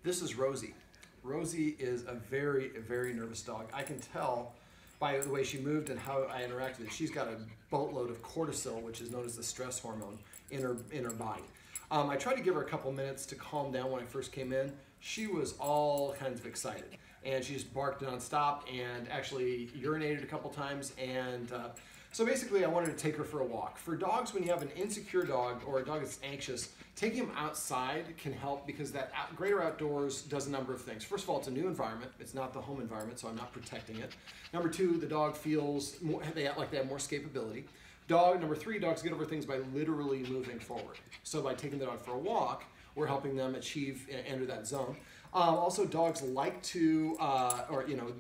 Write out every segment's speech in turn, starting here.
This is Rosie. Rosie is a very, very nervous dog. I can tell by the way she moved and how I interacted with her. She's got a boatload of cortisol, which is known as the stress hormone, in her body. I tried to give her a couple minutes to calm down when I first came in. She was all kinds of excited, and she just barked nonstop and actually urinated a couple times. And so basically I wanted to take her for a walk. For dogs, when you have an insecure dog or a dog that's anxious, taking them outside can help, because that greater outdoors does a number of things. First of all, it's a new environment. It's not the home environment, so I'm not protecting it. Number two, the dog feels more, they act like they have more escapability. Number three, dogs get over things by literally moving forward. So by taking the dog for a walk, we're helping them achieve and enter that zone. Also, dogs like to,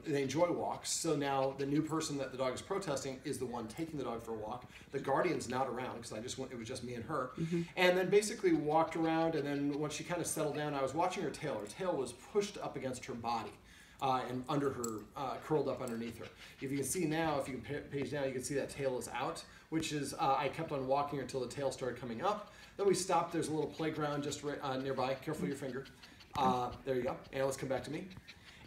they enjoy walks. So now the new person that the dog is protesting is the one taking the dog for a walk. The guardian's not around, because it was just me and her. Mm-hmm. And then basically walked around, and then once she kind of settled down, I was watching her tail. Her tail was pushed up against her body. And under her, curled up underneath her. If you can see now, if you can page down, you can see that tail is out, which is, I kept on walking her until the tail started coming up. Then we stopped. There's a little playground just right, nearby. Careful with your finger. There you go. And let's come back to me.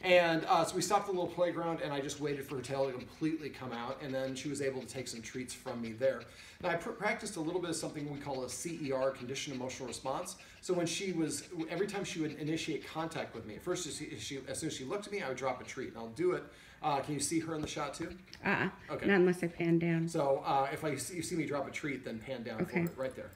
And so we stopped at the little playground, and I just waited for her tail to completely come out, and then she was able to take some treats from me there. Now I practiced a little bit of something we call a CER, conditioned emotional response. So when every time she would initiate contact with me, at first as soon as she looked at me, I would drop a treat, and I'll do it. Can you see her in the shot too? Okay. Not unless I pan down. So if you see me drop a treat, then pan down for it, right there.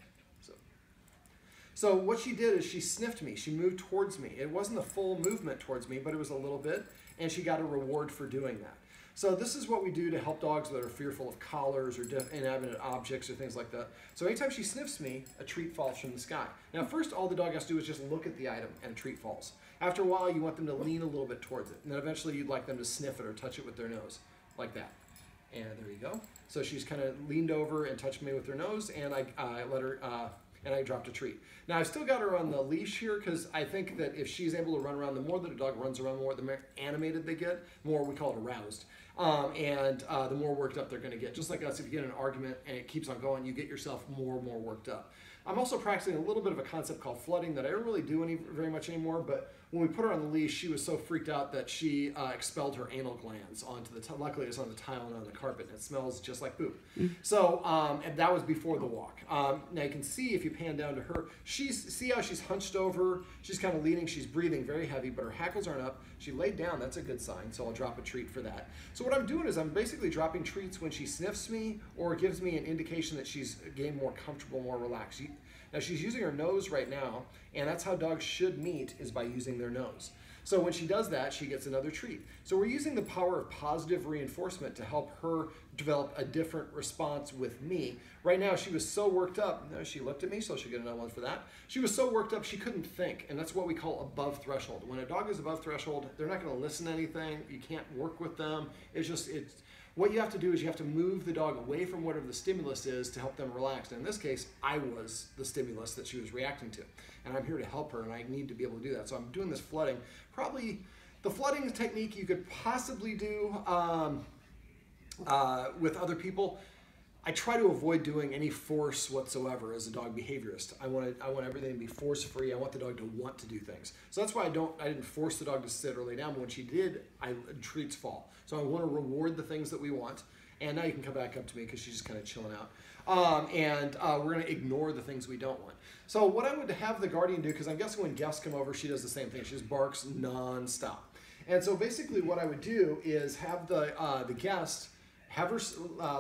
So what she did is she sniffed me. She moved towards me. It wasn't a full movement towards me, but it was a little bit, and she got a reward for doing that. So this is what we do to help dogs that are fearful of collars or inanimate objects or things like that. So anytime she sniffs me, a treat falls from the sky. Now first, all the dog has to do is just look at the item, and a treat falls. After a while, you want them to lean a little bit towards it, and then eventually you'd like them to sniff it or touch it with their nose, like that. And there you go. So she's kind of leaned over and touched me with her nose, and I let her... and I dropped a treat. Now I've still got her on the leash here, because I think that if she's able to run around, the more that a dog runs around, the more animated they get, the more we call it aroused. The more worked up they're gonna get. Just like us, if you get in an argument and it keeps on going, you get yourself more and more worked up. I'm also practicing a little bit of a concept called flooding that I don't really do very much anymore, but when we put her on the leash, she was so freaked out that she expelled her anal glands onto the luckily it's on the tile and on the carpet, and it smells just like poop. So, and that was before the walk. Now you can see, if you pan down to her, see how she's hunched over, she's kind of leaning, she's breathing very heavy, but her hackles aren't up. She laid down, that's a good sign, so I'll drop a treat for that. So what I'm doing is I'm basically dropping treats when she sniffs me or gives me an indication that she's getting more comfortable, more relaxed. Now she's using her nose right now, and that's how dogs should meet, is by using their nose. So when she does that, she gets another treat. So we're using the power of positive reinforcement to help her develop a different response with me. Right now, she was so worked up. No, she looked at me, so she'll get another one for that. She was so worked up, she couldn't think, and that's what we call above threshold. When a dog is above threshold, they're not gonna listen to anything. You can't work with them. What you have to do is you have to move the dog away from whatever the stimulus is to help them relax. And in this case, I was the stimulus that she was reacting to. And I'm here to help her, and I need to be able to do that. So I'm doing this flooding. Probably the flooding technique you could possibly do with other people. I try to avoid doing any force whatsoever as a dog behaviorist. I want everything to be force-free. I want the dog to want to do things. So that's why I didn't force the dog to sit or lay down, but when she did, treats fall. So I want to reward the things that we want. And now you can come back up to me because she's just kind of chilling out. We're going to ignore the things we don't want. So what I would have the guardian do, because I'm guessing when guests come over, she does the same thing. She just barks non-stop. And so basically what I would do is have the guest have her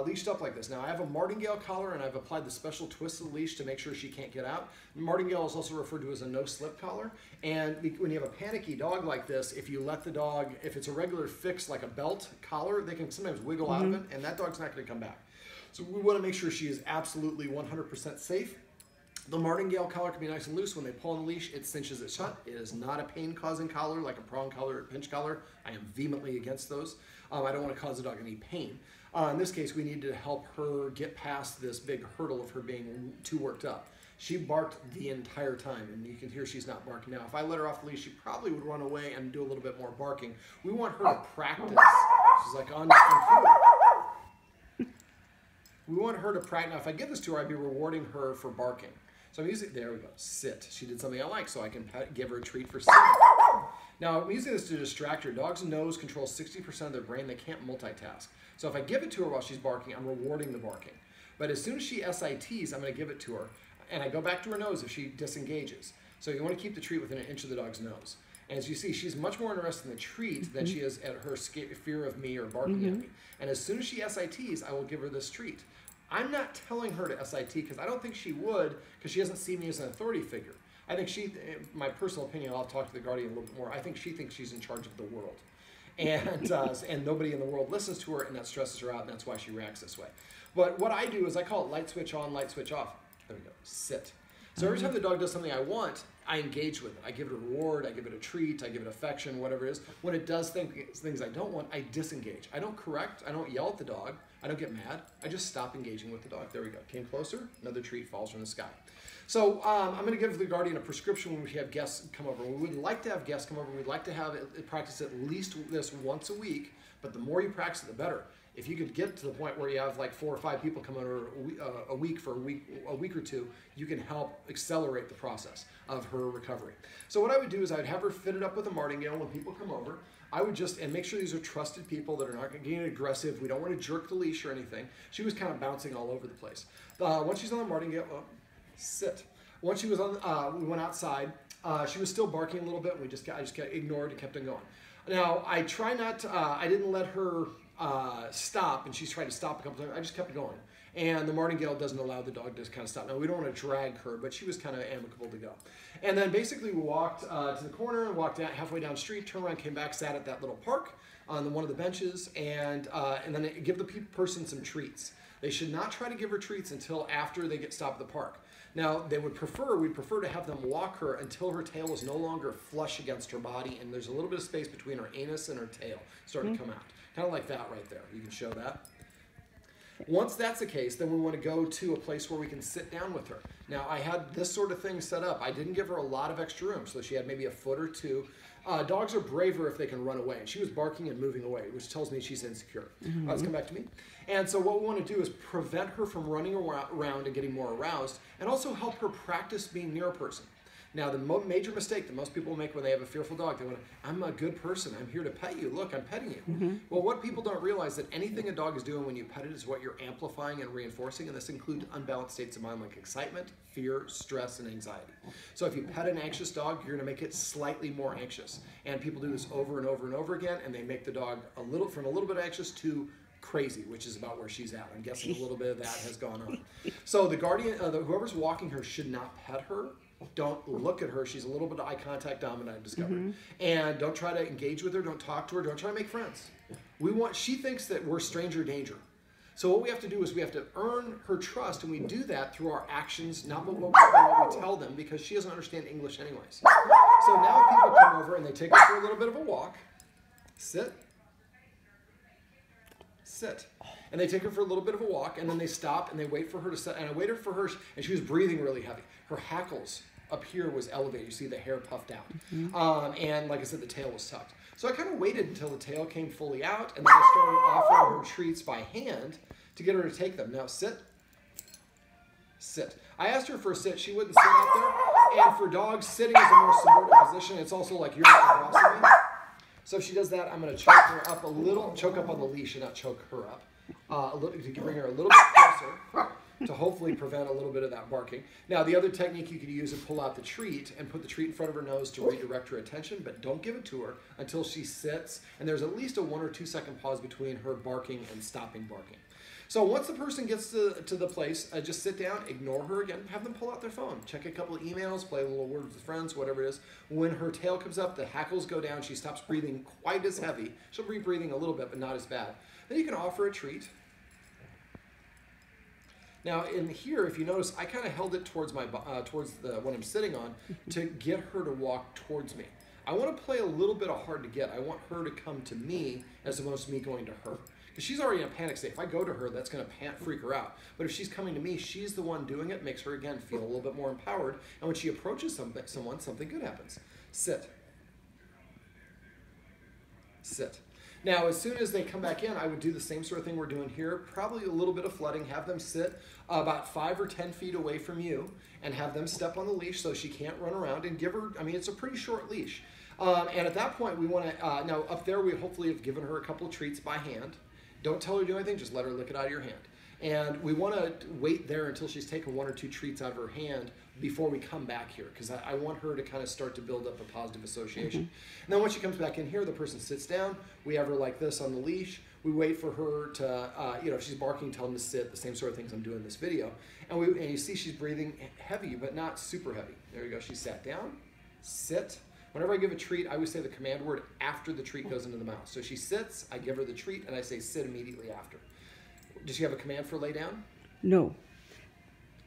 leashed up like this. Now I have a martingale collar, and I've applied the special twist of the leash to make sure she can't get out. Martingale is also referred to as a no-slip collar. And when you have a panicky dog like this, if you let the dog, if it's a regular fix like a belt collar, they can sometimes wiggle out of it, and that dog's not gonna come back. So we wanna make sure she is absolutely 100% safe. The martingale collar can be nice and loose. When they pull on the leash, it cinches it shut. It is not a pain-causing collar like a prong collar or pinch collar. I am vehemently against those. I don't want to cause the dog any pain. In this case, we need to help her get past this big hurdle of her being too worked up. She barked the entire time, and you can hear she's not barking now. If I let her off the leash, she probably would run away and do a little bit more barking. We want her to practice. She's like on cue. We want her to practice. Now, if I give this to her, I'd be rewarding her for barking. So I'm using, there we go, sit. She did something I like, so I can give her a treat for sitting. Now, I'm using this to distract her. Dogs' nose controls 60% of their brain. They can't multitask. So if I give it to her while she's barking, I'm rewarding the barking. But as soon as she SITs, I'm going to give it to her. And I go back to her nose if she disengages. So you want to keep the treat within an inch of the dog's nose. And as you see, she's much more interested in the treat than she is at her fear of me or barking at me. And as soon as she SITs, I will give her this treat. I'm not telling her to SIT because I don't think she would, because she doesn't see me as an authority figure. I think she, my personal opinion, I'll talk to the guardian a little bit more, I think she thinks she's in charge of the world. And nobody in the world listens to her, and that stresses her out, and that's why she reacts this way. But what I do is I call it light switch on, light switch off. There we go, sit. So every time the dog does something I want, I engage with it. I give it a reward, I give it a treat, I give it affection, whatever it is. When it does things I don't want, I disengage. I don't correct, I don't yell at the dog, I don't get mad, I just stop engaging with the dog. There we go, came closer, another treat falls from the sky. So I'm going to give the guardian a prescription when we have guests come over. We would like to have guests come over, we'd like to have it practice at least this once a week, but the more you practice it, the better. If you could get to the point where you have like 4 or 5 people come over a week for a week or two, you can help accelerate the process of her recovery. So what I would do is I'd have her fitted up with a martingale when people come over. I would just, and make sure these are trusted people that are not getting aggressive. We don't want to jerk the leash or anything. She was kind of bouncing all over the place. Once she's on the martingale, sit. Once she was on, we went outside. She was still barking a little bit. I just ignored and kept on going. Now I try not to. I didn't let her stop, and she's tried to stop a couple times. I just kept going. And the martingale doesn't allow the dog to kind of stop. Now, we don't want to drag her, but she was kind of amicable to go. And then basically we walked to the corner and walked halfway down the street, turned around, came back, sat at that little park on one of the benches, and then give the person some treats. They should not try to give her treats until after they get stopped at the park. Now, we'd prefer to have them walk her until her tail is no longer flush against her body, and there's a little bit of space between her anus and her tail starting to come out. Kind of like that right there. You can show that. Once that's the case, then we want to go to a place where we can sit down with her. Now, I had this sort of thing set up. I didn't give her a lot of extra room, so she had maybe a foot or two. Dogs are braver if they can run away. And she was barking and moving away, which tells me she's insecure. Let's come back to me. And so what we want to do is prevent her from running around and getting more aroused, and also help her practice being near a person. Now, the major mistake that most people make when they have a fearful dog, they want to, I'm a good person, I'm here to pet you, look, I'm petting you. Well, what people don't realize that anything a dog is doing when you pet it is what you're amplifying and reinforcing, and this includes unbalanced states of mind like excitement, fear, stress, and anxiety. So if you pet an anxious dog, you're going to make it slightly more anxious. And people do this over and over and over again, and they make the dog from a little bit anxious to crazy, which is about where she's at. I'm guessing a little bit of that has gone on. So the guardian, whoever's walking her should not pet her. Don't look at her. She's a little bit of eye contact dominant, I've discovered. And don't try to engage with her. Don't talk to her. Don't try to make friends. She thinks that we're stranger danger. So what we have to do is we have to earn her trust, and we do that through our actions, not what we tell them, because she doesn't understand English anyways. So now if people come over and they take her for a little bit of a walk, sit, sit. And they take her for a little bit of a walk, and then they stop and they wait for her to sit. And I waited for her, and she was breathing really heavy. Her hackles up here was elevated. You see the hair puffed out. And like I said, the tail was tucked. So I kind of waited until the tail came fully out, and then I started offering her treats by hand to get her to take them. Now sit, sit. I asked her for a sit. She wouldn't sit out there. And for dogs, sitting is a more subordinate position. It's also like you're not the boss of me. So if she does that, I'm going to choke her up a little, choke up on the leash and not choke her up. To bring her a little bit closer to hopefully prevent a little bit of that barking. Now, the other technique you could use is pull out the treat and put the treat in front of her nose to redirect her attention, but don't give it to her until she sits, and there's at least a 1 or 2 second pause between her barking and stopping barking. So once the person gets to the place, just sit down, ignore her again, have them pull out their phone, check a couple of emails, play a little word with friends, whatever it is. When her tail comes up, the hackles go down, she stops breathing quite as heavy. She'll be breathing a little bit, but not as bad. Then you can offer a treat. Now in here, if you notice, I kind of held it towards the one I'm sitting on to get her to walk towards me. I want to play a little bit of hard to get. I want her to come to me as opposed to me going to her. Because she's already in a panic state. If I go to her, that's going to freak her out. But if she's coming to me, she's the one doing it, makes her, again, feel a little bit more empowered. And when she approaches someone, something good happens. Sit. Sit. Now, as soon as they come back in, I would do the same sort of thing we're doing here, probably a little bit of flooding, have them sit about 5 or 10 feet away from you and have them step on the leash so she can't run around, and give her, I mean, it's a pretty short leash. And at that point, we want to, now up there, we hopefully have given her a couple of treats by hand. Don't tell her to do anything, just let her lick it out of your hand. And we want to wait there until she's taken 1 or 2 treats out of her hand before we come back here, because I want her to kind of start to build up a positive association. And then once she comes back in here, the person sits down, we have her like this on the leash, we wait for her to, you know, if she's barking, tell them to sit, the same sort of things I'm doing in this video. And you see she's breathing heavy, but not super heavy. There you go, she sat down, sit. Whenever I give a treat, I always say the command word after the treat goes into the mouth. So she sits, I give her the treat, and I say sit immediately after. Does she have a command for lay down? No.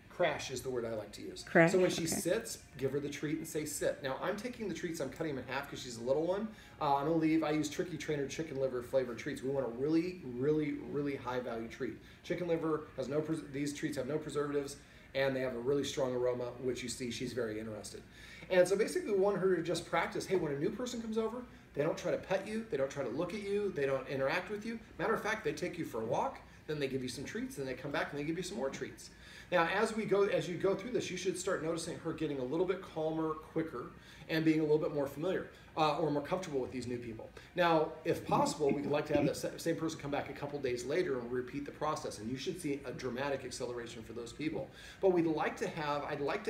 Crash is the word I like to use. Crash, so when she sits, give her the treat and say sit. Now I'm taking the treats, I'm cutting them in half because she's a little one. I'm gonna leave, I use Tricky Trainer chicken liver flavored treats. We want a really, really, really high value treat. Chicken liver has no, these treats have no preservatives, and they have a really strong aroma, which you see she's very interested. And so basically we want her to just practice, hey, when a new person comes over, they don't try to pet you, they don't try to look at you, they don't interact with you. Matter of fact, they take you for a walk, then they give you some treats, then they come back and they give you some more treats. Now, as you go through this, you should start noticing her getting a little bit calmer, quicker, and being a little bit more familiar or more comfortable with these new people. Now, if possible, we'd like to have that same person come back a couple days later and repeat the process, and you should see a dramatic acceleration for those people. But I'd like to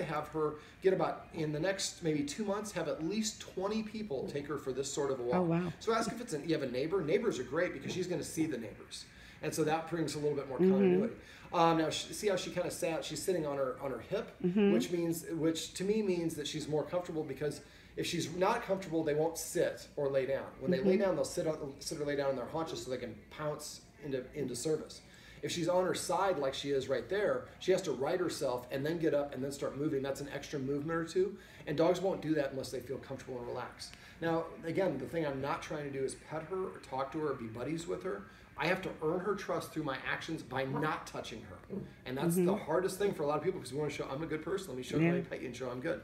have her get about, in the next maybe 2 months, have at least 20 people take her for this sort of a walk. Oh, wow. So ask if you have a neighbor. Neighbors are great because she's going to see the neighbors. And so that brings a little bit more continuity. Now, see how she kind of sat? She's sitting on her hip, which to me means that she's more comfortable, because if she's not comfortable, they won't sit or lay down. When they lay down, they'll sit or lay down on their haunches so they can pounce into service. If she's on her side like she is right there, she has to right herself and then get up and then start moving. That's an extra movement or two. And dogs won't do that unless they feel comfortable and relaxed. Now, again, the thing I'm not trying to do is pet her or talk to her or be buddies with her. I have to earn her trust through my actions by not touching her. And that's the hardest thing for a lot of people, because we want to show I'm a good person. Let me show you, let me pet you and show I'm good.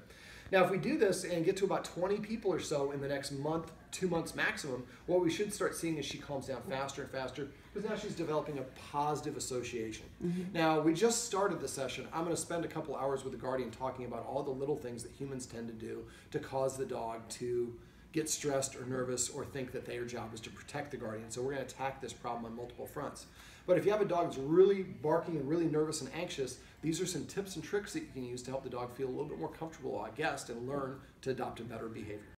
Now, if we do this and get to about 20 people or so in the next month, 2 months maximum, what we should start seeing is she calms down faster and faster, because now she's developing a positive association. Now, we just started the session. I'm going to spend a couple hours with the guardian talking about all the little things that humans tend to do to cause the dog to get stressed or nervous or think that their job is to protect the guardian. So we're going to attack this problem on multiple fronts. But if you have a dog that's really barking and really nervous and anxious, these are some tips and tricks that you can use to help the dog feel a little bit more comfortable, I guess, and learn to adopt a better behavior.